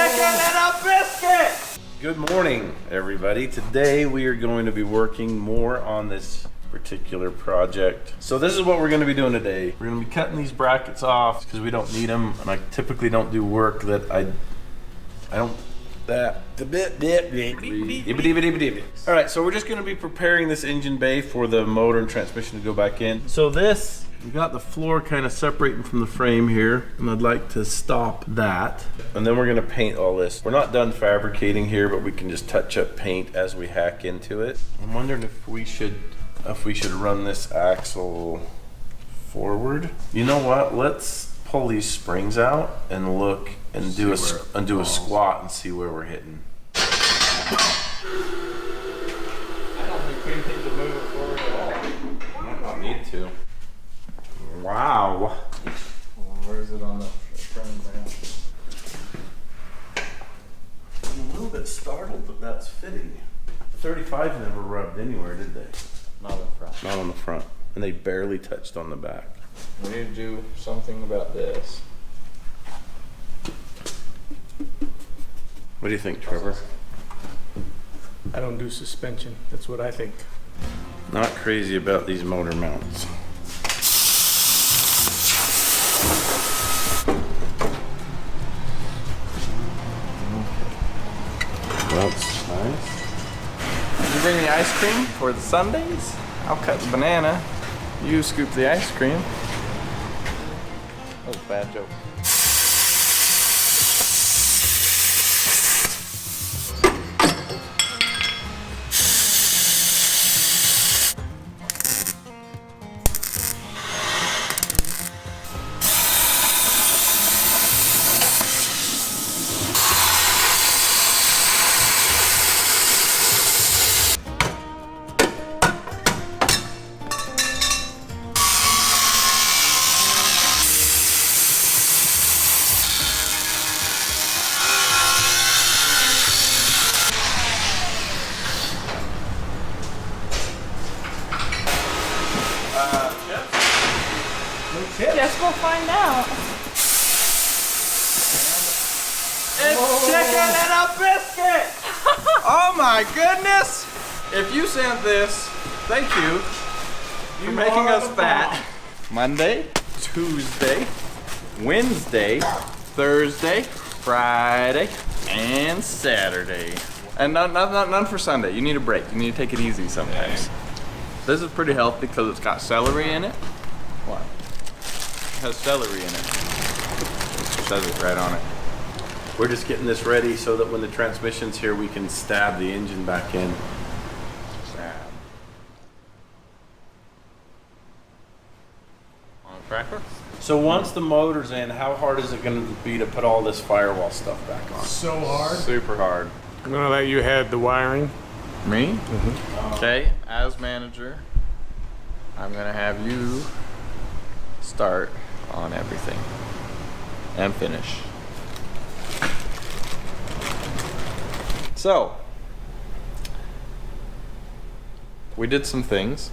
chicken and a biscuit! Good morning, everybody. Today we are going to be working more on this particular project. So this is what we're going to be doing today. We're going to be cutting these brackets off because we don't need them, and I typically don't do work that I don't. All right, so we're just going to be preparing this engine bay for the motor and transmission to go back in. So this, we got the floor kind of separating from the frame here, and I'd like to stop that. And then we're going to paint all this. We're not done fabricating here, but we can just touch up paint as we hack into it. I'm wondering if we should run this axle forward. You know what? Let's pull these springs out and look and do a squat and see where we're hitting. I don't think we need to move it forward at all. Might not need to. Wow. Where is it on the frame now? I'm a little bit startled that that's fitting. The 35 never rubbed anywhere, did they? Not in front. Not on the front. And they barely touched on the back. We need to do something about this. What do you think, Trevor? I don't do suspension. That's what I think. Not crazy about these motor mounts. That's nice. Did you bring the ice cream for the sundaes? I'll cut the banana. You scoop the ice cream. That was a bad joke. Guess we'll find out. It's chicken and a biscuit! Oh my goodness! If you sent this, thank you for making us fat. Monday, Tuesday, Wednesday, Thursday, Friday, and Saturday. And none for Sunday. You need a break. You need to take it easy sometimes. This is pretty healthy because it's got celery in it. What? It has celery in it. It says it right on it. We're just getting this ready so that when the transmission's here, we can stab the engine back in. Stab. On a cracker? So once the motor's in, how hard is it going to be to put all this firewall stuff back on? So hard. Super hard. I'm gonna let you have the wiring. Me? Mm-hmm. Okay, as manager, I'm gonna have you start on everything and finish. So, we did some things.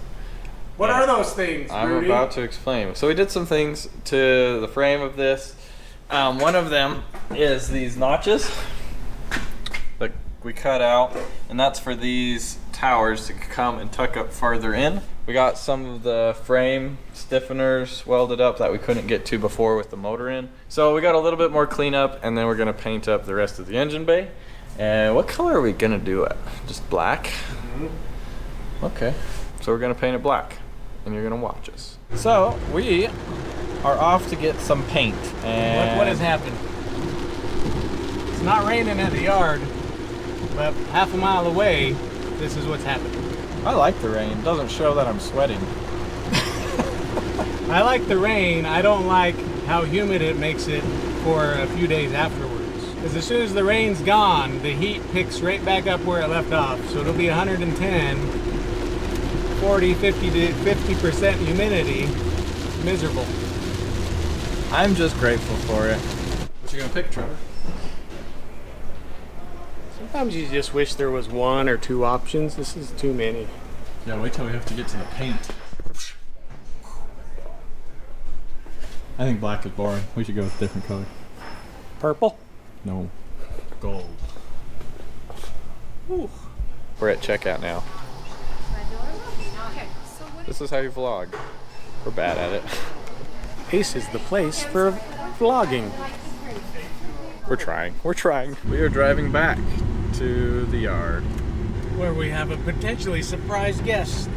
What are those things, I'm Rudy? about to explain. So we did some things to the frame of this. One of them is these notches that we cut out, and that's for these towers to come and tuck up farther in. We got some of the frame stiffeners welded up that we couldn't get to before with the motor in. So we got a little bit more cleanup, and then we're gonna paint up the rest of the engine bay. And what color are we gonna do it? Just black? Mm-hmm. Okay, so we're gonna paint it black, and you're gonna watch us. So we are off to get some paint. And Look what has happened. It's not raining at the yard, but half a mile away, this is what's happening. I like the rain. It doesn't show that I'm sweating. I like the rain. I don't like how humid it makes it for a few days afterwards. Because as soon as the rain's gone, the heat picks right back up where it left off. So it'll be 110, 40, 50 to 50% humidity. It's miserable. I'm just grateful for it. What you gonna pick, Trevor? Sometimes you just wish there was one or two options. This is too many. Yeah, wait till we have to get to the paint. I think black is boring. We should go with a different color. Purple? No. gold. Whew. We're at checkout now. This is how you vlog. We're bad at it. Ace is the place for vlogging. We're trying. We're trying. We are driving back to the yard. Where we have a potentially surprise guest.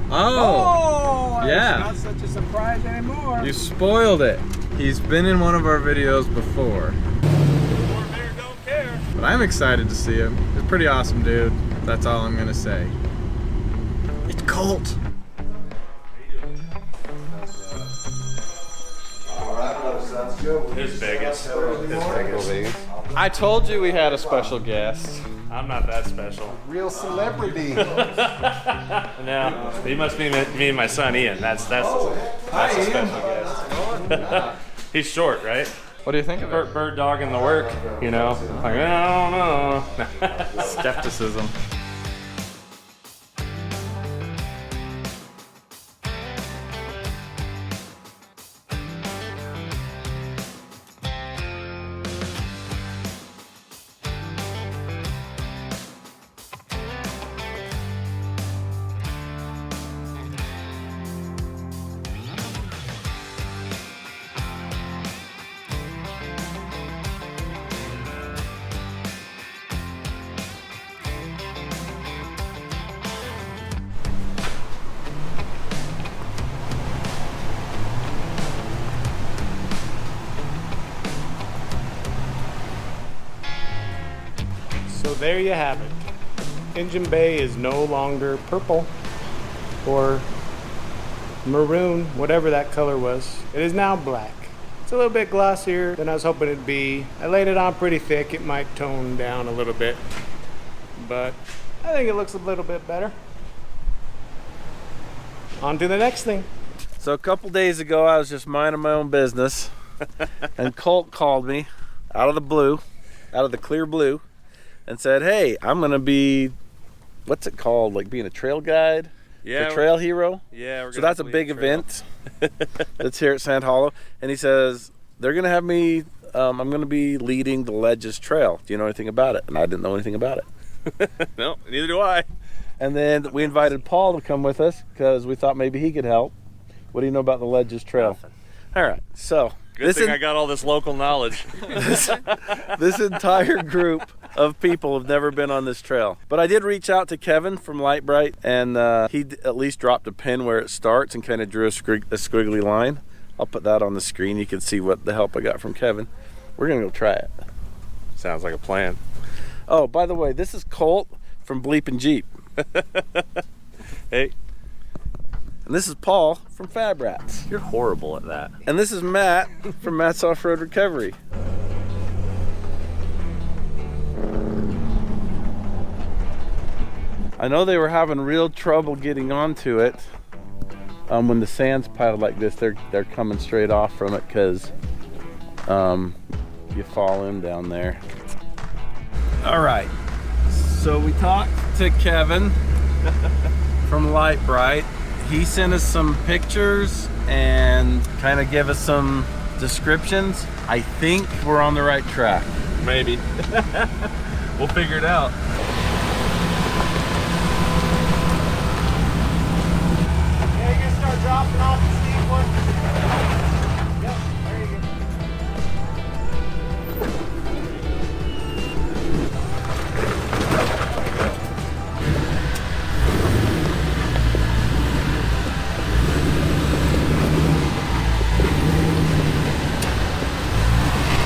Oh! Yeah. It's not such a surprise anymore. You spoiled it. He's been in one of our videos before. Morrvair don't care. But I'm excited to see him. He's a pretty awesome dude. That's all I'm gonna say. It's Colt. His Vegas. I told you we had a special guest. I'm not that special. Real celebrity. No, he must be me and my son Ian. That's a special guest. He's short, right? What do you think of it? Bird dogging the work, you know. Like, I don't know. Skepticism. So there you have it. Engine bay is no longer purple or maroon, whatever that color was. It is now black. It's a little bit glossier than I was hoping it'd be. I laid it on pretty thick. It might tone down a little bit, but I think it looks a little bit better. On to the next thing. So a couple days ago, I was just minding my own business, and Colt called me out of the blue, out of the clear blue, and said, "Hey, I'm gonna be, what's it called? Like being a trail guide, Yeah, for Trail Hero." Yeah, we're So gonna that's a lead big the trail. event that's here at Sand Hollow, and he says they're gonna have me. I'm gonna be leading the Ledges Trail. Do you know anything about it? And I didn't know anything about it. No, neither do I. And then we invited Paul to come with us because we thought maybe he could help. What do you know about the Ledges Trail? Nothing. All right, so Good thing I got all this local knowledge. this entire group of people have never been on this trail. But I did reach out to Kevin from Light Bright, and he at least dropped a pin where it starts and kind of drew a squiggly line. I'll put that on the screen. You can see what the help I got from Kevin. We're gonna go try it. Sounds like a plan. Oh, by the way, this is Colt from Bleepin' Jeep. Hey, And this is Paul from Fab Rats. you're horrible at that. And this is Matt from Matt's Off-Road Recovery. I know they were having real trouble getting onto it. When the sand's piled like this, they're coming straight off from it because you fall in down there. All right, so we talked to Kevin from Light Bright. He sent us some pictures and kind of give us some descriptions. I think we're on the right track. Maybe. We'll figure it out. Yeah, you can start dropping off the steep one. Yep, there you go.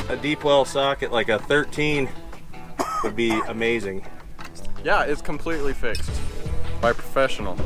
A deep well socket like a 13 would be amazing. Yeah, it's completely fixed by a professional.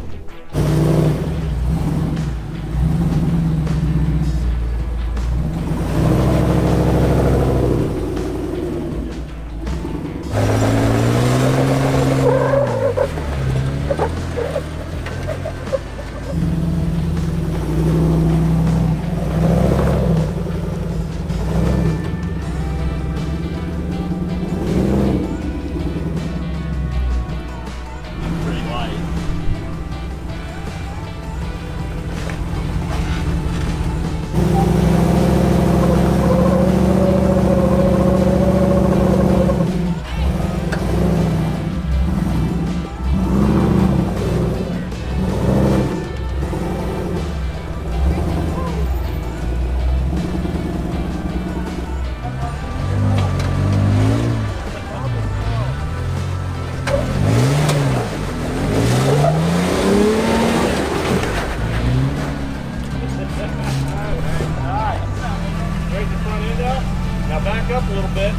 little bit.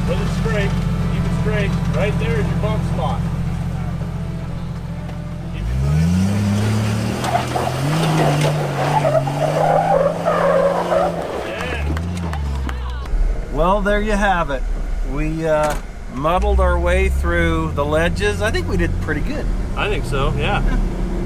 Hold it straight. Keep it straight. Right there is your bump spot. Keep it yeah. Well, there you have it. We muddled our way through the ledges. I think we did pretty good. I think so, yeah.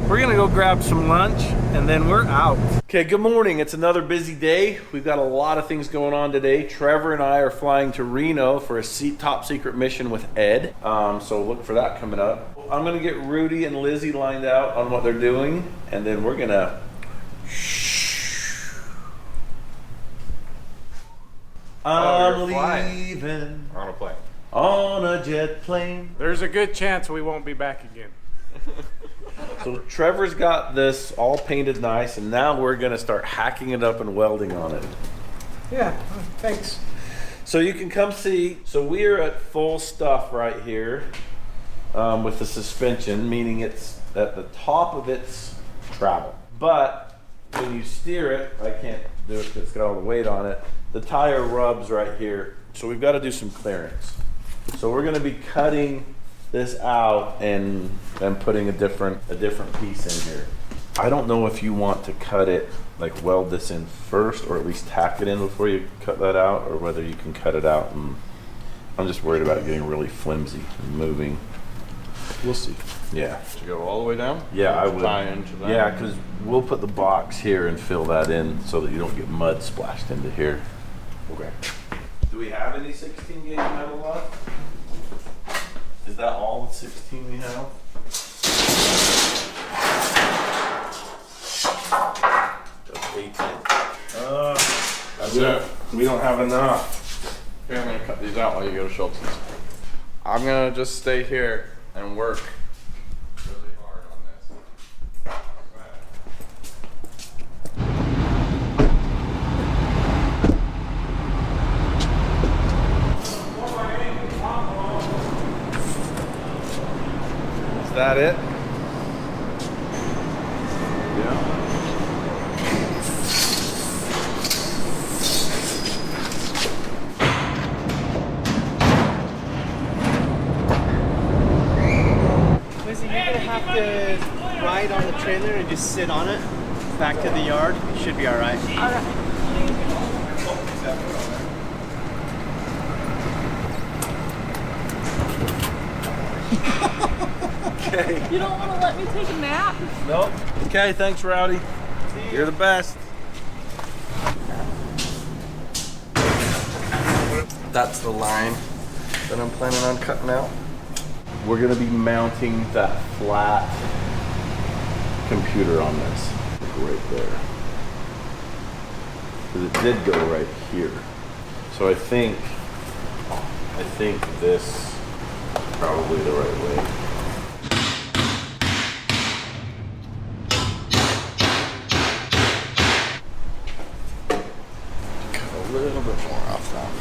We're gonna go grab some lunch and then we're out. Okay, good morning. It's another busy day. We've got a lot of things going on today. Trevor and I are flying to Reno for a top secret mission with Ed. So look for that coming up. I'm gonna get Rudy and Lizzie lined out on what they're doing, and then we're gonna I'm leaving On a plane. on a jet plane. There's a good chance we won't be back again. So Trevor's got this all painted nice, and now we're gonna start hacking it up and welding on it. Yeah, thanks. So you can come see. So we are at full stuff right here with the suspension, meaning it's at the top of its travel. But when you steer it, I can't do it because it's got all the weight on it. The tire rubs right here. So we've got to do some clearance. So we're going to be cutting this out and putting a different piece in here. I don't know if you want to cut it, like weld this in first, or at least tack it in before you cut that out, or whether you can cut it out. And I'm just worried about it getting really flimsy and moving. We'll see. Yeah. To go all the way down? Yeah, I would. Tie into that. Yeah, because we'll put the box here and fill that in so that you don't get mud splashed into here. Okay. Do we have any 16 gauge metal left? Is that all the 16 we have? That's 18. That's it. We don't have enough. Here, I'm gonna cut these out while you go to Schultz's. I'm gonna just stay here and work really hard on this. Is that it? Yeah. Lizzie, you're gonna have to ride on the trailer and just sit on it back to the yard. You should be all right. Okay. You don't want to let me take a nap? Nope. Okay, thanks, Rowdy. You're the best. That's the line that I'm planning on cutting out. We're gonna be mounting that flat computer on this, right there. Because it did go right here. So I think this is probably the right way. A little bit more off that.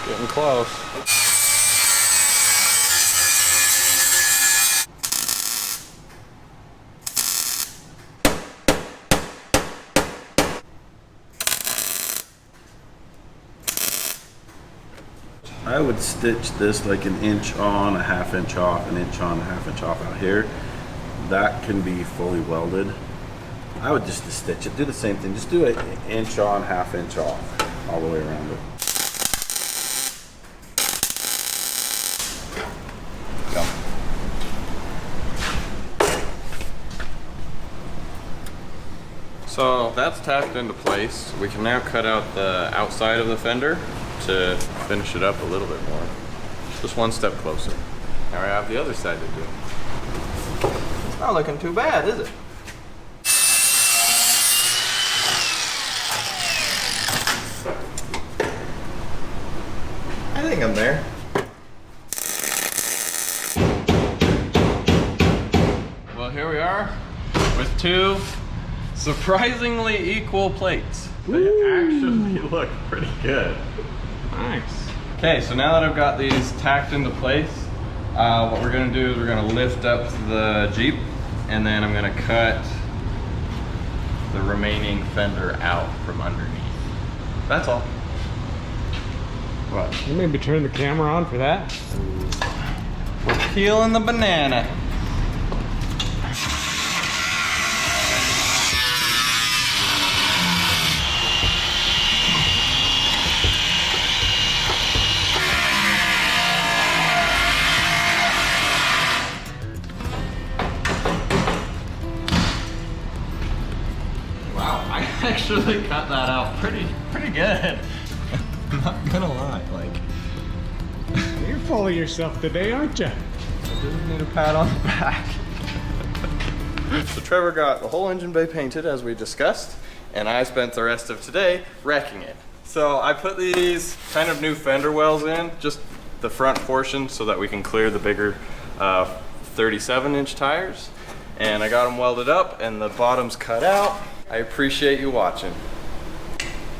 Getting close. I would stitch this like an inch on, a half inch off, an inch on, a half inch off out here. That can be fully welded. I would just stitch it, do the same thing. Just do an inch on, half inch off, all the way around it. So that's tacked into place. We can now cut out the outside of the fender to finish it up a little bit more. Just one step closer. Now we have the other side to do. It's not looking too bad, is it? I think I'm there. Well, here we are with two surprisingly equal plates. They actually look pretty good. Nice. Okay, so now that I've got these tacked into place, what we're gonna do is we're gonna lift up the Jeep, and then I'm gonna cut the remaining fender out from underneath. That's all. What? You maybe turn the camera on for that. We're peeling the banana. Wow, I actually cut that out pretty good. I'm not gonna lie, like. You're full of yourself today, aren't you? I didn't need a pat on the back. So Trevor got the whole engine bay painted as we discussed, and I spent the rest of today wrecking it. So I put these kind of new fender wells in, just the front portion so that we can clear the bigger 37-inch tires. And I got them welded up and the bottoms cut out. I appreciate you watching.